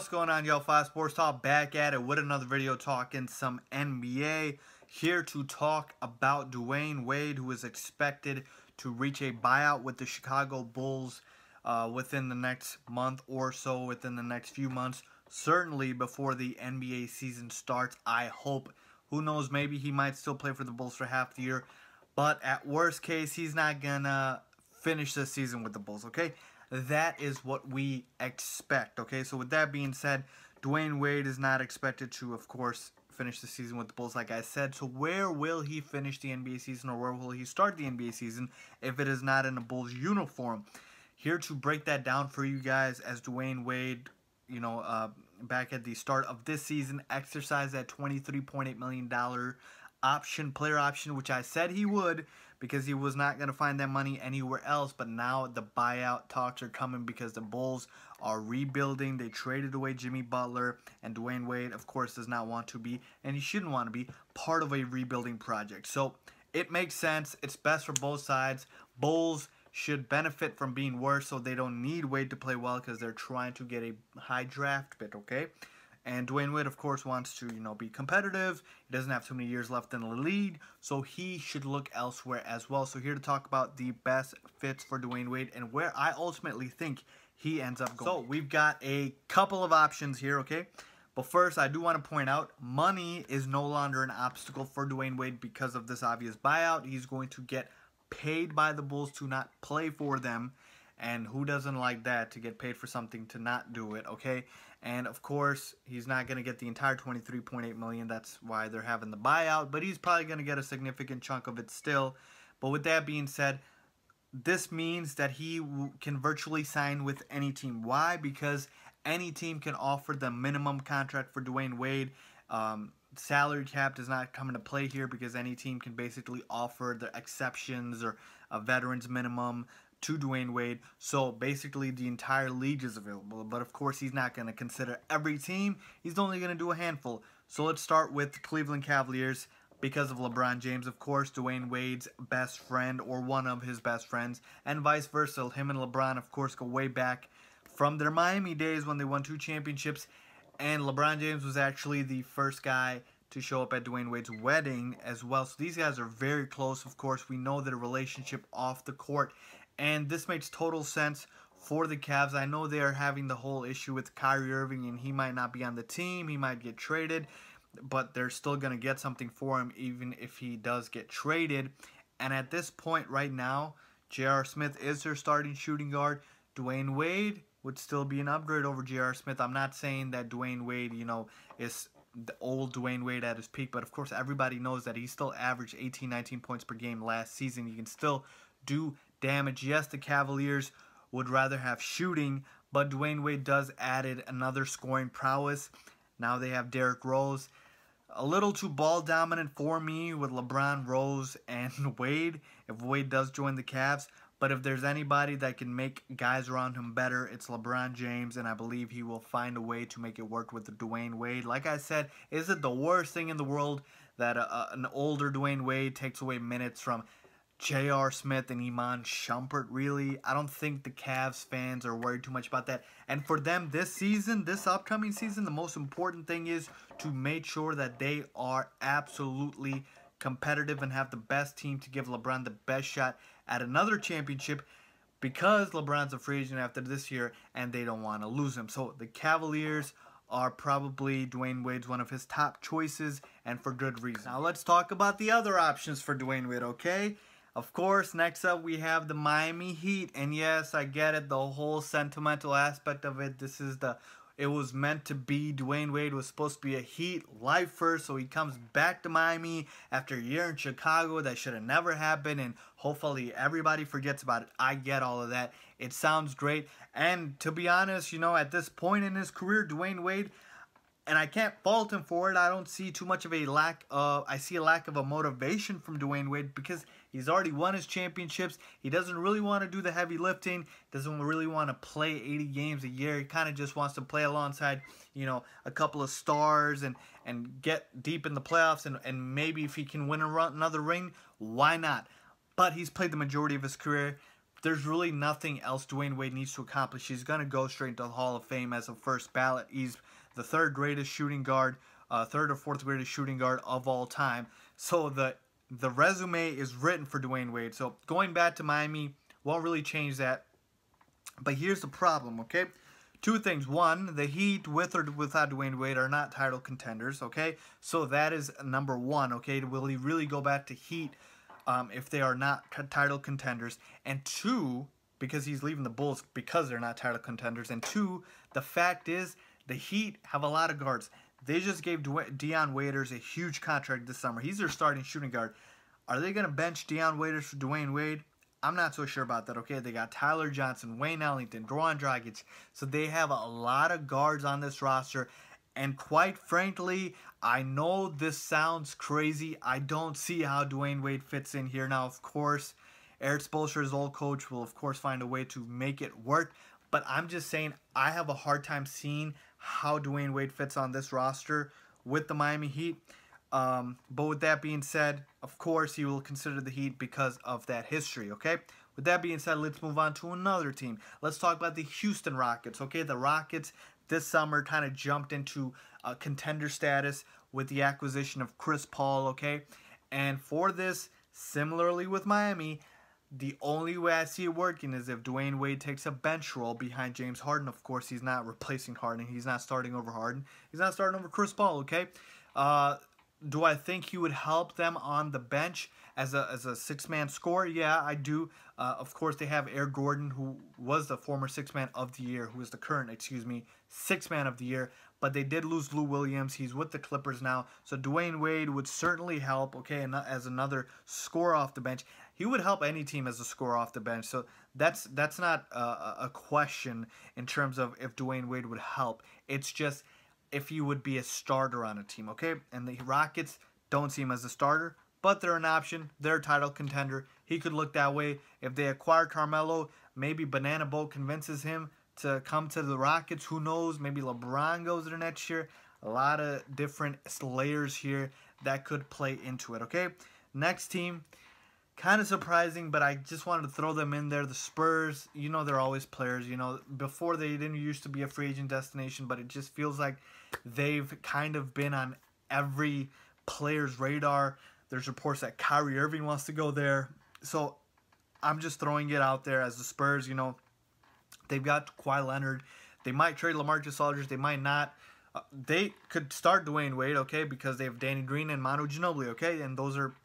going on, y'all? Fast Sports Talk back at it with another video talking some NBA. Here to talk about Dwyane Wade, who is expected to reach a buyout with the Chicago Bulls within the next month or so, within the next few months. Certainly before the NBA season starts, I hope. Who knows, maybe he might still play for the Bulls for half the year. But at worst case, he's not going to finish the season with the Bulls, okay? That is what we expect, okay? So with that being said, Dwyane Wade is not expected to, of course, finish the season with the Bulls, like I said. So where will he finish the NBA season, or where will he start the NBA season if it is not in a Bulls uniform? Here to break that down for you guys, as Dwyane Wade, you know, back at the start of this season, exercised that $23.8 million player option, which I said he would, because he was not going to find that money anywhere else. But now the buyout talks are coming because the Bulls are rebuilding. They traded away Jimmy Butler, and Dwyane Wade, of course, does not want to be, and he shouldn't want to be, part of a rebuilding project. So it makes sense. It's best for both sides. Bulls should benefit from being worse, so they don't need Wade to play well because they're trying to get a high draft pick, okay? And Dwyane Wade, of course, wants to, you know, be competitive. He doesn't have too many years left in the league, so he should look elsewhere as well. So here to talk about the best fits for Dwyane Wade and where I ultimately think he ends up going. So we've got a couple of options here, okay? But first, I do want to point out, money is no longer an obstacle for Dwyane Wade because of this obvious buyout. He's going to get paid by the Bulls to not play for them. And who doesn't like that, to get paid for something to not do it, okay? And, of course, he's not going to get the entire $23.8 million. That's why they're having the buyout. But he's probably going to get a significant chunk of it still. But with that being said, this means that he can virtually sign with any team. Why? Because any team can offer the minimum contract for Dwyane Wade. Salary cap does not come into play here because any team can basically offer the exceptions or a veterans minimum to Dwyane Wade. So basically the entire league is available. But of course he's not going to consider every team. He's only going to do a handful. So let's start with the Cleveland Cavaliers because of LeBron James. Of course, Dwyane Wade's best friend, or one of his best friends, and vice versa. Him and LeBron, of course, go way back from their Miami days when they won 2 championships. And LeBron James was actually the first guy to show up at Dwyane Wade's wedding as well. So these guys are very close. Of course, we know their relationship off the court. And this makes total sense for the Cavs. I know they are having the whole issue with Kyrie Irving, and he might not be on the team. He might get traded, but they're still going to get something for him even if he does get traded. And at this point right now, J.R. Smith is their starting shooting guard. Dwyane Wade would still be an upgrade over J.R. Smith. I'm not saying that Dwyane Wade, you know, is the old Dwyane Wade at his peak, but of course everybody knows that he still averaged 18, 19 points per game last season. He can still do damage. Yes, the Cavaliers would rather have shooting, but Dwyane Wade does added another scoring prowess. Now they have Derrick Rose. A little too ball dominant for me with LeBron, Rose, and Wade, if Wade does join the Cavs. But if there's anybody that can make guys around him better, it's LeBron James, and I believe he will find a way to make it work with the Dwyane Wade. Like I said, is it the worst thing in the world that an older Dwyane Wade takes away minutes from J.R. Smith and Iman Shumpert? Really? I don't think the Cavs fans are worried too much about that. And for them this season, this upcoming season, the most important thing is to make sure that they are absolutely competitive and have the best team to give LeBron the best shot at another championship, because LeBron's a free agent after this year and they don't want to lose him. So the Cavaliers are probably Dwyane Wade's one of his top choices, and for good reason. Now let's talk about the other options for Dwyane Wade, okay? Of course, next up we have the Miami Heat. And yes, I get it, the whole sentimental aspect of it. It was meant to be. Dwyane Wade was supposed to be a Heat lifer, so he comes back to Miami after a year in Chicago. That should have never happened, and hopefully everybody forgets about it. I get all of that. It sounds great. And to be honest, you know, at this point in his career, Dwyane Wade, and I can't fault him for it, I don't see too much of a lack of, I see a lack of a motivation from Dwyane Wade because he's already won his championships. He doesn't really want to do the heavy lifting, doesn't really want to play 80 games a year. He kind of just wants to play alongside, you know, a couple of stars and get deep in the playoffs, and maybe if he can win another ring, why not? But he's played the majority of his career there's really nothing else Dwyane Wade needs to accomplish. He's going to go straight into the Hall of Fame as a first ballot. He's the third greatest shooting guard, third or fourth greatest shooting guard of all time. So the resume is written for Dwyane Wade. So going back to Miami won't really change that. But here's the problem, okay? Two things. One, the Heat, with or without Dwyane Wade, are not title contenders, okay? So that is number one, okay? Will he really go back to Heat if they are not title contenders? And two, because he's leaving the Bulls because they're not title contenders. And two, the fact is the Heat have a lot of guards. They just gave Dwyane Waiters a huge contract this summer. He's their starting shooting guard. Are they going to bench Dwyane Waiters for Dwyane Wade? I'm not so sure about that, okay? They got Tyler Johnson, Wayne Ellington, Goran Dragic. So they have a lot of guards on this roster. And quite frankly, I know this sounds crazy. I don't see how Dwyane Wade fits in here. Now, of course, Eric Spoelstra's old coach will, of course, find a way to make it work. But I'm just saying I have a hard time seeing how Dwyane Wade fits on this roster with the Miami Heat. But with that being said, of course, he will consider the Heat because of that history, okay? With that being said, let's move on to another team. Let's talk about the Houston Rockets, okay? The Rockets this summer kind of jumped into contender status with the acquisition of Chris Paul, okay? And for this, similarly with Miami, the only way I see it working is if Dwyane Wade takes a bench role behind James Harden. Of course, he's not replacing Harden. He's not starting over Harden. He's not starting over Chris Paul, okay? Do I think he would help them on the bench as a six-man scorer? Yeah, I do. Of course, they have Eric Gordon, who was the former six-man of the year, who is the current, six-man of the year. But they did lose Lou Williams. He's with the Clippers now. So Dwyane Wade would certainly help, okay, and as another scorer off the bench. He would help any team as a scorer off the bench. So that's not a question in terms of if Dwyane Wade would help. It's just if he would be a starter on a team, okay? And the Rockets don't see him as a starter, but they're an option. They're a title contender. He could look that way. If they acquire Carmelo, maybe Banana Boat convinces him to come to the Rockets. Who knows? Maybe LeBron goes there next year. A lot of different layers here that could play into it, okay? Next team, kind of surprising, but I just wanted to throw them in there. The Spurs, you know, they're always players. You know, before they didn't used to be a free agent destination, but it just feels like they've kind of been on every player's radar. There's reports that Kyrie Irving wants to go there. So I'm just throwing it out there as the Spurs, you know, they've got Kawhi Leonard. They might trade LaMarcus Aldridge. They might not. They could start Dwyane Wade, okay, because they have Danny Green and Manu Ginobili, okay, and those are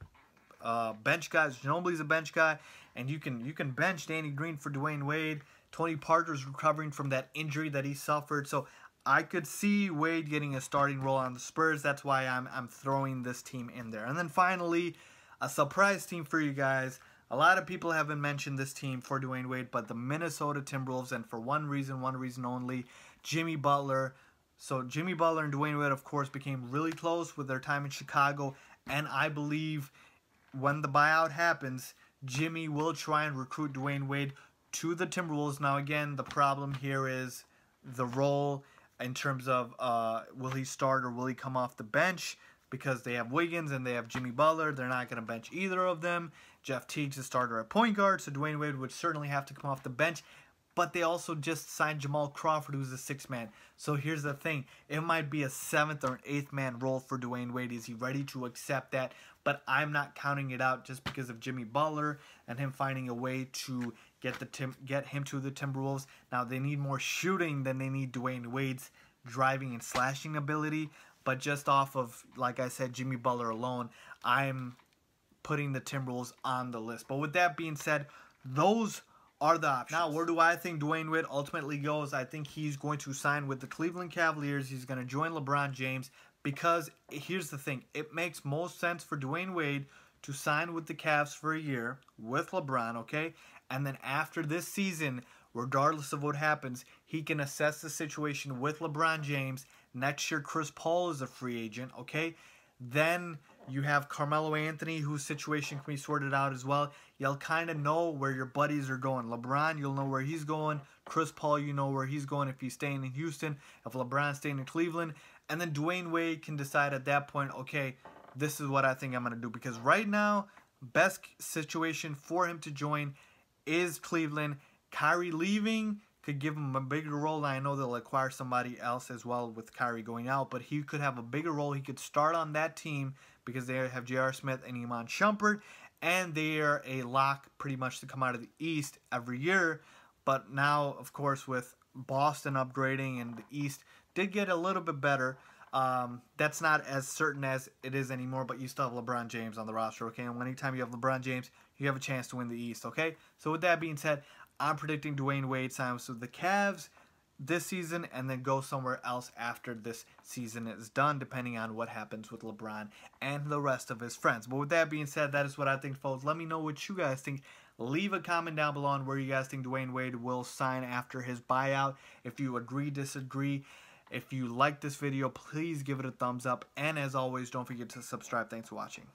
bench guys. Ginobili's a bench guy, and you can bench Danny Green for Dwyane Wade. Tony Parker's recovering from that injury that he suffered, so I could see Wade getting a starting role on the Spurs. That's why I'm throwing this team in there. And then finally, a surprise team for you guys. A lot of people haven't mentioned this team for Dwyane Wade, but the Minnesota Timberwolves, and for one reason only, Jimmy Butler. So Jimmy Butler and Dwyane Wade, of course, became really close with their time in Chicago, and I believe when the buyout happens, Jimmy will try and recruit Dwyane Wade to the Timberwolves. Now, again, the problem here is the role in terms of will he start or will he come off the bench, because they have Wiggins and they have Jimmy Butler. They're not going to bench either of them. Jeff Teague's a starter at point guard, so Dwyane Wade would certainly have to come off the bench. But they also just signed Jamal Crawford, who's a six-man. So here's the thing. It might be a seventh or an eighth-man role for Dwyane Wade. Is he ready to accept that? But I'm not counting it out just because of Jimmy Butler and him finding a way to get him to the Timberwolves. Now, they need more shooting than they need Dwyane Wade's driving and slashing ability. But just off of, like I said, Jimmy Butler alone, I'm putting the Timberwolves on the list. But with that being said, those are the options. Now, where do I think Dwyane Wade ultimately goes? I think he's going to sign with the Cleveland Cavaliers. He's going to join LeBron James, because here's the thing. It makes most sense for Dwyane Wade to sign with the Cavs for a year with LeBron, okay? And then after this season, regardless of what happens, he can assess the situation with LeBron James. Next year, Chris Paul is a free agent, okay? Then you have Carmelo Anthony, whose situation can be sorted out as well. You'll kind of know where your buddies are going. LeBron, you'll know where he's going. Chris Paul, you know where he's going if he's staying in Houston. If LeBron's staying in Cleveland. And then Dwyane Wade can decide at that point, okay, this is what I think I'm going to do. Because right now, best situation for him to join is Cleveland. Kyrie leaving could give him a bigger role. I know they'll acquire somebody else as well with Kyrie going out, but he could have a bigger role. He could start on that team because they have J.R. Smith and Iman Shumpert, and they are a lock pretty much to come out of the East every year. But now, of course, with Boston upgrading and the East did get a little bit better, that's not as certain as it is anymore, but you still have LeBron James on the roster, okay? And anytime you have LeBron James, you have a chance to win the East, okay? So with that being said, I'm predicting Dwyane Wade signs with the Cavs this season and then go somewhere else after this season is done, depending on what happens with LeBron and the rest of his friends. But with that being said, that is what I think, folks. Let me know what you guys think. Leave a comment down below on where you guys think Dwyane Wade will sign after his buyout. If you agree, disagree. If you like this video, please give it a thumbs up. And as always, don't forget to subscribe. Thanks for watching.